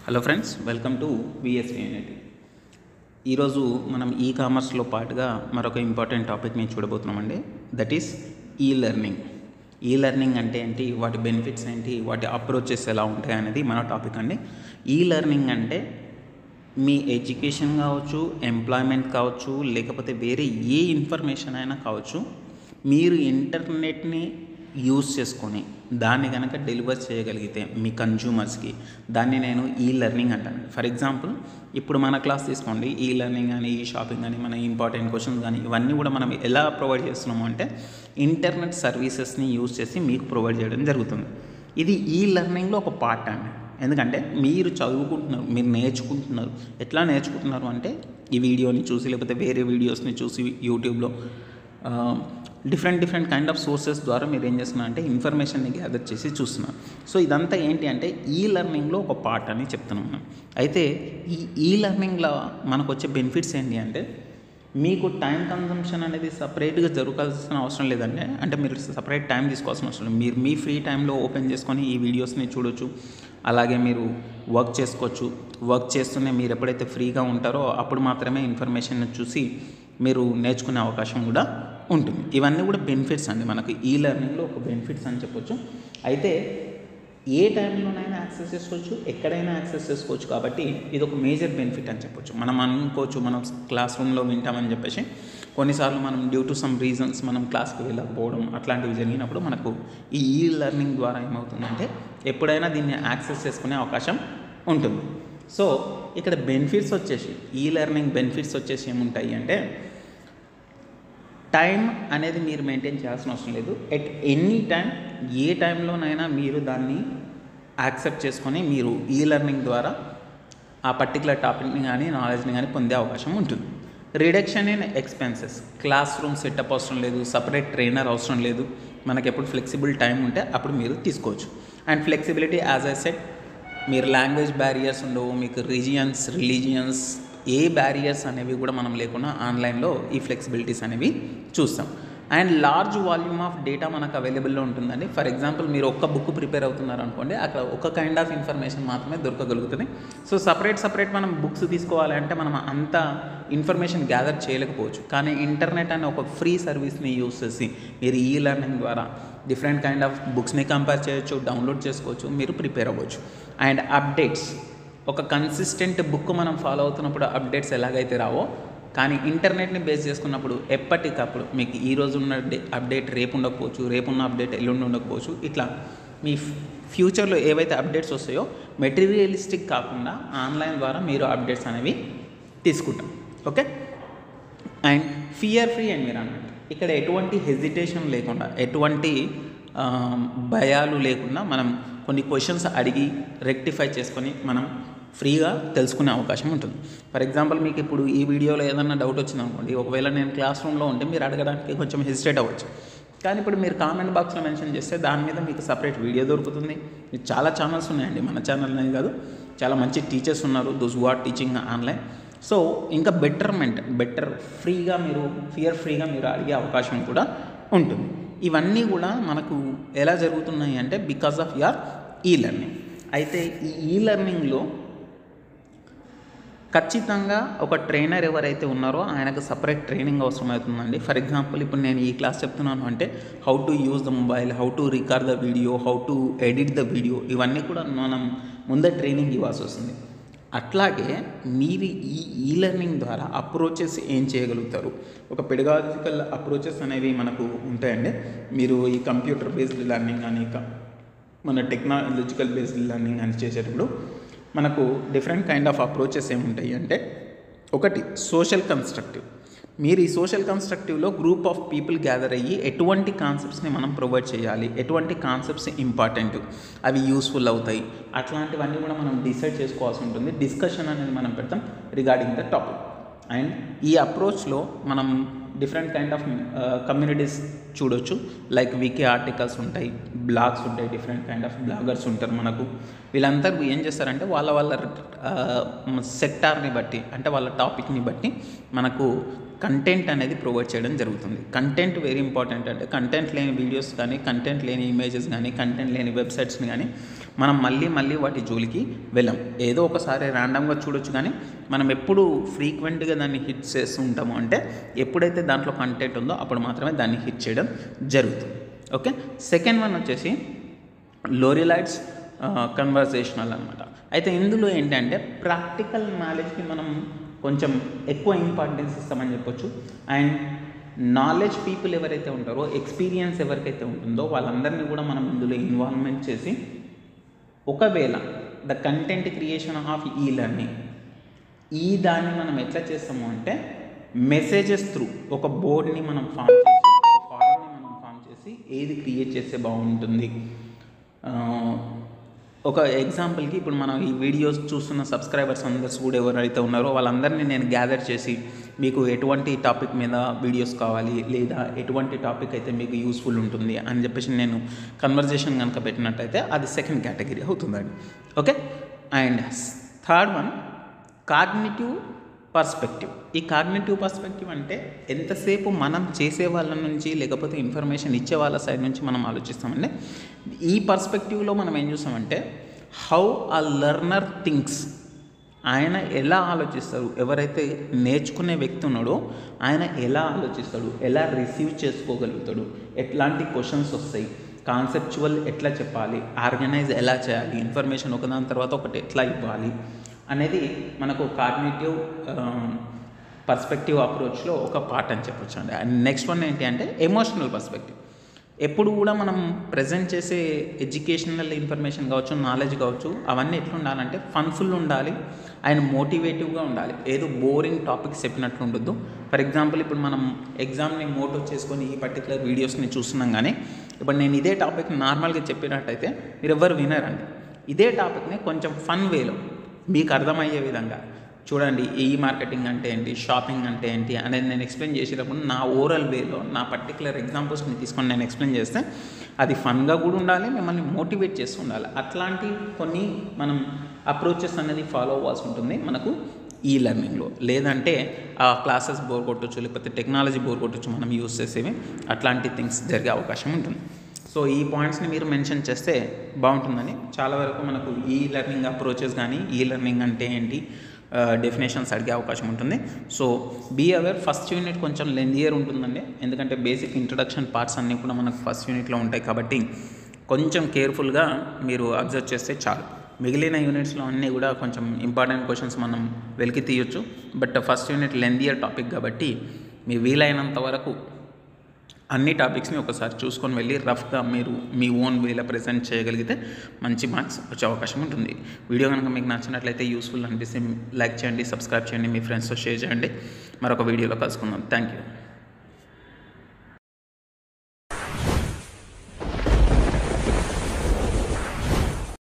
Hello friends, welcome to VSV unity. ఈరోజు మనం ఈ కామర్స్లో పాటుగా మరొక ఇంపార్టెంట్ టాపిక్ని చూడబోతున్నామండి. దట్ ఈస్ ఈ లెర్నింగ్. ఈ లెర్నింగ్ అంటే ఏంటి, వాటి బెనిఫిట్స్ ఏంటి, వాటి అప్రోచెస్ ఎలా ఉంటాయి అనేది మన టాపిక్ అండి. ఈ లెర్నింగ్ అంటే మీ ఎడ్యుకేషన్ కావచ్చు, ఎంప్లాయ్మెంట్ కావచ్చు, లేకపోతే వేరే ఏ ఇన్ఫర్మేషన్ అయినా కావచ్చు, మీరు ఇంటర్నెట్ని యూజ్ చేసుకొని దాన్ని కనుక డెలివర్ చేయగలిగితే మీ కన్జ్యూమర్స్కి, దాన్ని నేను ఈ లెర్నింగ్ అంటాను. ఫర్ ఎగ్జాంపుల్, ఇప్పుడు మన క్లాస్ తీసుకోండి. ఈ లెర్నింగ్ కానీ, ఈ షాపింగ్ కానీ, మన ఇంపార్టెంట్ క్వశ్చన్స్ కానీ, ఇవన్నీ కూడా మనం ఎలా ప్రొవైడ్ చేస్తున్నాము అంటే ఇంటర్నెట్ సర్వీసెస్ని యూజ్ చేసి మీకు ప్రొవైడ్ చేయడం జరుగుతుంది. ఇది ఈ లెర్నింగ్లో ఒక పార్ట్ అండి. ఎందుకంటే మీరు చదువుకుంటున్నారు, మీరు నేర్చుకుంటున్నారు. ఎట్లా నేర్చుకుంటున్నారు అంటే ఈ వీడియోని చూసి, లేకపోతే వేరే వీడియోస్ని చూసి, యూట్యూబ్లో డిఫరెంట్ కైండ్ ఆఫ్ సోర్సెస్ ద్వారా మీరు ఏం చేస్తున్నారు అంటే ఇన్ఫర్మేషన్ని గ్యాదర్ చేసి చూస్తున్నారు. సో ఇదంతా ఏంటి అంటే ఈ లెర్నింగ్లో ఒక పార్ట్ అని చెప్తున్నాం మనం. అయితే ఈ లెర్నింగ్లో మనకు వచ్చే బెనిఫిట్స్ ఏంటి అంటే, మీకు టైం కన్జంప్షన్ అనేది సపరేట్గా జరగాల్సిన అవసరం లేదండి. అంటే మీరు సపరేట్ టైం తీసుకోవాల్సిన అవసరం లేదు. మీరు మీ ఫ్రీ టైంలో ఓపెన్ చేసుకొని ఈ వీడియోస్ని చూడొచ్చు. అలాగే మీరు వర్క్ చేసుకోవచ్చు. వర్క్ చేస్తూనే మీరు ఎప్పుడైతే ఫ్రీగా ఉంటారో అప్పుడు మాత్రమే ఇన్ఫర్మేషన్ చూసి మీరు నేర్చుకునే అవకాశం కూడా ఉంటుంది. ఇవన్నీ కూడా బెనిఫిట్స్ అండి, మనకు ఈ లెర్నింగ్లో ఒక బెనిఫిట్స్ అని చెప్పొచ్చు. అయితే ఏ టైంలోనైనా యాక్సెస్ చేసుకోవచ్చు, ఎక్కడైనా యాక్సెస్ చేసుకోవచ్చు. కాబట్టి ఇది ఒక మేజర్ బెనిఫిట్ అని చెప్పొచ్చు. మనం అనుకోవచ్చు, మనం క్లాస్ రూమ్లో వింటామని చెప్పేసి కొన్నిసార్లు మనం డ్యూ టు సమ్ రీజన్స్ మనం క్లాస్కి వెళ్ళకపోవడం అట్లాంటివి జరిగినప్పుడు మనకు ఈ లెర్నింగ్ ద్వారా ఏమవుతుందంటే ఎప్పుడైనా దీన్ని యాక్సెస్ చేసుకునే అవకాశం ఉంటుంది. సో ఇక్కడ బెనిఫిట్స్ వచ్చేసి, ఈ లెర్నింగ్ బెనిఫిట్స్ వచ్చేసి ఏముంటాయి అంటే, టైం అనేది మీరు మెయింటైన్ చేయాల్సిన అవసరం లేదు. ఎట్ ఎనీ టైం, ఏ టైంలోనైనా మీరు దాన్ని యాక్సెప్ట్ చేసుకొని మీరు ఈ లెర్నింగ్ ద్వారా ఆ పర్టికులర్ టాపిక్ని కానీ, నాలెడ్జ్ని కానీ పొందే అవకాశం ఉంటుంది. Reduction in expenses. Class room setup అవసరం లేదు, సపరేట్ ట్రైనర్ అవసరం లేదు. మనకి ఎప్పుడు ఫ్లెక్సిబుల్ టైం ఉంటే అప్పుడు మీరు తీసుకోవచ్చు. And flexibility, as I said, మీరు లాంగ్వేజ్ బ్యారియర్స్ ఉండవు, మీకు రిలీజియన్స్ ఏ బ్యారియర్స్ అనేవి కూడా మనం లేకుండా ఆన్లైన్లో ఈ ఫ్లెక్సిబిలిటీస్ అనేవి చూస్తాం. And large volume of data మనకు అవైలబుల్లో ఉంటుందండి. ఫర్ ఎగ్జాంపుల్, మీరు ఒక్క బుక్ ప్రిపేర్ అవుతున్నారు అనుకోండి, అక్కడ ఒక కైండ్ ఆఫ్ ఇన్ఫర్మేషన్ మాత్రమే దొరకగలుగుతుంది. సో సపరేట్ మనం బుక్స్ తీసుకోవాలి అంటే మనం అంత ఇన్ఫర్మేషన్ గ్యాదర్ చేయలేకపోవచ్చు. కానీ ఇంటర్నెట్ అనే ఒక ఫ్రీ సర్వీస్ని యూజ్ చేసి మీరు ఈ లెర్నింగ్ ద్వారా డిఫరెంట్ కైండ్ ఆఫ్ బుక్స్ని కంపేర్ చేయొచ్చు, డౌన్లోడ్ చేసుకోవచ్చు, మీరు ప్రిపేర్ అవ్వచ్చు. And updates. ఒక కన్సిస్టెంట్ బుక్ మనం ఫాలో అవుతున్నప్పుడు అప్డేట్స్ ఎలాగైతే రావో, కానీ ఇంటర్నెట్ని బేస్ చేసుకున్నప్పుడు ఎప్పటికప్పుడు మీకు ఈరోజు ఉన్న అప్డేట్ రేపు ఉండకపోవచ్చు, రేపు ఉన్న అప్డేట్ ఎల్లుండి ఉండకపోవచ్చు. ఇట్లా మీ ఫ్యూచర్లో ఏవైతే అప్డేట్స్ వస్తాయో మెటీరియలిస్టిక్ కాకుండా ఆన్లైన్ ద్వారా మీరు అప్డేట్స్ అనేవి తీసుకుంటాం. Okay. And fear free environment. ఇక్కడ ఎటువంటి హెజిటేషన్ లేకుండా, ఎటువంటి భయాలు లేకుండా మనం కొన్ని క్వశ్చన్స్ అడిగి రెక్టిఫై చేసుకొని మనం ఫ్రీగా తెలుసుకునే అవకాశం ఉంటుంది. ఫర్ ఎగ్జాంపుల్, మీకు ఇప్పుడు ఈ వీడియోలో ఏదన్నా డౌట్ వచ్చిందనుకోండి, ఒకవేళ నేను క్లాస్ రూమ్లో ఉంటే మీరు అడగడానికి కొంచెం హెసిటేట్ అవ్వచ్చు. కానీ ఇప్పుడు మీరు కామెంట్ బాక్స్లో మెన్షన్ చేస్తే దాని మీద మీకు సపరేట్ వీడియో దొరుకుతుంది. చాలా ఛానల్స్ ఉన్నాయండి, మన ఛానల్ అనేది కాదు, చాలా మంచి టీచర్స్ ఉన్నారు, those who are teaching online. So ఇంకా బెటర్ ఫ్రీగా మీరు ఫియర్ ఫ్రీగా మీరు అడిగే అవకాశం కూడా ఉంటుంది. ఇవన్నీ కూడా మనకు ఎలా జరుగుతున్నాయి అంటే బికాస్ ఆఫ్ యువర్ ఈ లెర్నింగ్. అయితే ఈ లెర్నింగ్లో ఖచ్చితంగా ఒక ట్రైనర్ ఎవరైతే ఉన్నారో ఆయనకు సపరేట్ ట్రైనింగ్ అవసరమవుతుందండి. ఫర్ ఎగ్జాంపుల్, ఇప్పుడు నేను ఈ క్లాస్ చెప్తున్నాను అంటే how to use the mobile, how to record the video, how to edit the video, ఇవన్నీ కూడా మనం ముందే ట్రైనింగ్ ఇవ్వాల్సి వస్తుంది. అట్లాగే మీరు ఈ లెర్నింగ్ ద్వారా అప్రోచెస్ ఏం చేయగలుగుతారు, ఒక పెడగాజికల్ అప్రోచెస్ అనేవి మనకు ఉంటాయండి. మీరు ఈ కంప్యూటర్ బేస్డ్ లెర్నింగ్ కానీ, మన టెక్నాలజికల్ బేస్డ్ లెర్నింగ్ అని చేసేటప్పుడు మనకు డిఫరెంట్ కైండ్ ఆఫ్ అప్రోచెస్ ఏముంటాయి అంటే, ఒకటి సోషల్ కన్స్ట్రక్టివ్. మీరు ఈ సోషల్ కన్స్ట్రక్టివ్లో గ్రూప్ ఆఫ్ పీపుల్ గ్యాదర్ అయ్యి ఎటువంటి కాన్సెప్ట్స్ని మనం ప్రొవైడ్ చేయాలి, ఎటువంటి కాన్సెప్ట్స్ ఇంపార్టెంట్, అవి యూస్ఫుల్ అవుతాయి, అట్లాంటివన్నీ కూడా మనం డిసైడ్ చేసుకోవాల్సి ఉంటుంది. డిస్కషన్ అనేది మనం పెడతాం రిగార్డింగ్ ద టాపిక్. అండ్ ఈ అప్రోచ్లో మనం డిఫరెంట్ కైండ్ ఆఫ్ కమ్యూనిటీస్ చూడొచ్చు. లైక్ వీకే ఆర్టికల్స్ ఉంటాయి, బ్లాగ్స్ ఉంటాయి, డిఫరెంట్ కైండ్ ఆఫ్ బ్లాగర్స్ ఉంటారు మనకు. వీళ్ళందరూ ఏం చేస్తారంటే వాళ్ళ సెక్టార్ని బట్టి, అంటే వాళ్ళ టాపిక్ని బట్టి మనకు కంటెంట్ అనేది ప్రొవైడ్ చేయడం జరుగుతుంది. Content very important. అంటే కంటెంట్ లేని వీడియోస్ కానీ, కంటెంట్ లేని ఇమేజెస్ కానీ, కంటెంట్ లేని వెబ్సైట్స్ని కానీ మనం మళ్ళీ వాటి జోలికి వెళ్ళాం. ఏదో ఒకసారి ర్యాండమ్గా చూడొచ్చు, కానీ మనం ఎప్పుడు ఫ్రీక్వెంట్గా దాన్ని హిట్ చేస్తూ ఉంటాము అంటే ఎప్పుడైతే దాంట్లో కంటెంట్ ఉందో అప్పుడు మాత్రమే దాన్ని హిట్ చేయడం జరుగుతుంది. ఓకే, సెకండ్ వన్ వచ్చేసి లోరియలైట్స్ కన్వర్సేషనల్ అనమాట. అయితే ఇందులో ఏంటంటే ప్రాక్టికల్ నాలెడ్జ్కి మనం కొంచెం ఎక్కువ ఇంపార్టెన్స్ ఇస్తామని చెప్పొచ్చు. అండ్ నాలెడ్జ్ పీపుల్ ఎవరైతే ఉంటారో, ఎక్స్పీరియన్స్ ఎవరికైతే ఉంటుందో వాళ్ళందరినీ కూడా మనం ఇందులో ఇన్వాల్వ్మెంట్ చేసి, ఒకవేళ ద కంటెంట్ క్రియేషన్ ఆఫ్ ఈ లెర్నింగ్ దాన్ని మనం ఎట్లా చేస్తాము అంటే మెసేజెస్ త్రూ ఒక బోర్డ్ని మనం ఫామ్ చేసి, ఒక ఫారమ్ని మనం ఫామ్ చేసి ఏది క్రియేట్ చేస్తే బాగుంటుంది. ఒక ఎగ్జాంపుల్కి ఇప్పుడు మనం ఈ వీడియోస్ చూస్తున్న సబ్స్క్రైబర్స్ అందరూ కూడా ఎవరైతే ఉన్నారో వాళ్ళందరినీ నేను గ్యాదర్ చేసి మీకు ఎటువంటి టాపిక్ మీద వీడియోస్ కావాలి, లేదా ఎటువంటి టాపిక్ అయితే మీకు యూస్ఫుల్ ఉంటుంది అని చెప్పేసి నేను కన్వర్జేషన్ కనుక పెట్టినట్టయితే అది సెకండ్ కేటగిరీ అవుతుందండి. Okay, and third one cognitive perspective. ఈ కాగ్నిటివ్ పర్స్పెక్టివ్ అంటే ఎంతసేపు మనం చేసే వాళ్ళ నుంచి లేకపోతే ఇన్ఫర్మేషన్ ఇచ్చే వాళ్ళ సైడ్ నుంచి మనం ఆలోచిస్తామంటే, ఈ పర్స్పెక్టివ్లో మనం ఏం చూస్తామంటే హౌ అ లెర్నర్ థింక్స్. ఆయన ఎలా ఆలోచిస్తారు, ఎవరైతే నేర్చుకునే వ్యక్తి ఉన్నాడో ఆయన ఎలా ఆలోచిస్తాడు, ఎలా రిసీవ్ చేసుకోగలుగుతాడు, ఎట్లాంటి క్వశ్చన్స్ వస్తాయి, కాన్సెప్చువల్ ఎట్లా చెప్పాలి, ఆర్గనైజ్ ఎలా చేయాలి, ఇన్ఫర్మేషన్ ఒకదాని తర్వాత ఒకటి ఎట్లా ఇవ్వాలి అనేది మనకు కాగ్నిటివ్ పర్స్పెక్టివ్ అప్రోచ్లో ఒక పార్ట్ అని చెప్పొచ్చు అండి. అండ్ నెక్స్ట్ వన్ ఏంటి అంటే ఎమోషనల్ పర్స్పెక్టివ్. ఎప్పుడు కూడా మనం ప్రజెంట్ చేసే ఎడ్యుకేషనల్ ఇన్ఫర్మేషన్ కావచ్చు, నాలెడ్జ్ కావచ్చు, అవన్నీ ఎట్లా ఉండాలంటే ఫన్ఫుల్ ఉండాలి అండ్ మోటివేటివ్గా ఉండాలి. ఏదో బోరింగ్ టాపిక్స్ చెప్పినట్లు ఉండొద్దు. ఫర్ ఎగ్జాంపుల్ ఇప్పుడు మనం ఎగ్జామ్ని మోటో చేసుకొని ఈ పర్టికులర్ వీడియోస్ని చూస్తున్నాం, కానీ ఇప్పుడు నేను ఇదే టాపిక్ నార్మల్గా చెప్పినట్టయితే మీరు ఎవరు వినరండి. ఇదే టాపిక్ని కొంచెం ఫన్ వేలో మీకు అర్థమయ్యే విధంగా చూడండి, ఈ మార్కెటింగ్ అంటే ఏంటి, షాపింగ్ అంటే ఏంటి అనేది నేను ఎక్స్ప్లెయిన్ చేసేటప్పుడు నా ఓరల్ వేలో నా పర్టికులర్ ఎగ్జాంపుల్స్ని తీసుకొని నేను ఎక్స్ప్లెయిన్ చేస్తే అది ఫన్గా కూడా ఉండాలి, మిమ్మల్ని మోటివేట్ చేస్తూ ఉండాలి. అట్లాంటి కొన్ని మనం అప్రోచెస్ అనేది ఫాలో అవ్వాల్సి ఉంటుంది మనకు ఈ లెర్నింగ్లో. లేదంటే ఆ క్లాసెస్ బోర్ కొట్టచ్చు, లేకపోతే టెక్నాలజీ బోర్ కొట్టచ్చు మనం యూస్ చేసేవి. అట్లాంటి థింగ్స్ జరిగే అవకాశం ఉంటుంది. సో ఈ పాయింట్స్ని మీరు మెన్షన్ చేస్తే బాగుంటుందని. చాలా వరకు మనకు ఈ లెర్నింగ్ అప్రోచెస్ కానీ, ఈ లెర్నింగ్ అంటే ఏంటి డెఫినేషన్స్ అడిగే అవకాశం ఉంటుంది. So be aware. First unit కొంచెం లెందియర్ ఉంటుందండి, ఎందుకంటే బేసిక్ ఇంట్రడక్షన్ పార్ట్స్ అన్నీ కూడా మనకు ఫస్ట్ యూనిట్లో ఉంటాయి కాబట్టి కొంచెం కేర్ఫుల్గా మీరు అబ్జర్వ్ చేస్తే చాలు. మిగిలిన యూనిట్స్లో అన్నీ కూడా కొంచెం ఇంపార్టెంట్ క్వశ్చన్స్ మనం వెలికి తీయొచ్చు. బట్ ఫస్ట్ యూనిట్ లెందియర్ టాపిక్ కాబట్టి మీ వీలైనంత వరకు అన్ని టాపిక్స్ని ఒకసారి చూసుకొని వెళ్ళి రఫ్గా మీరు మీ ఓన్ వేలో ప్రజెంట్ చేయగలిగితే మంచి మార్క్స్ వచ్చే అవకాశం ఉంటుంది. వీడియో కనుక మీకు నచ్చినట్లయితే యూస్ఫుల్ అనిపిస్తే లైక్ చేయండి, సబ్స్క్రైబ్ చేయండి, మీ ఫ్రెండ్స్తో షేర్ చేయండి. మరొక వీడియోలో కలుసుకుందాం. Thank you.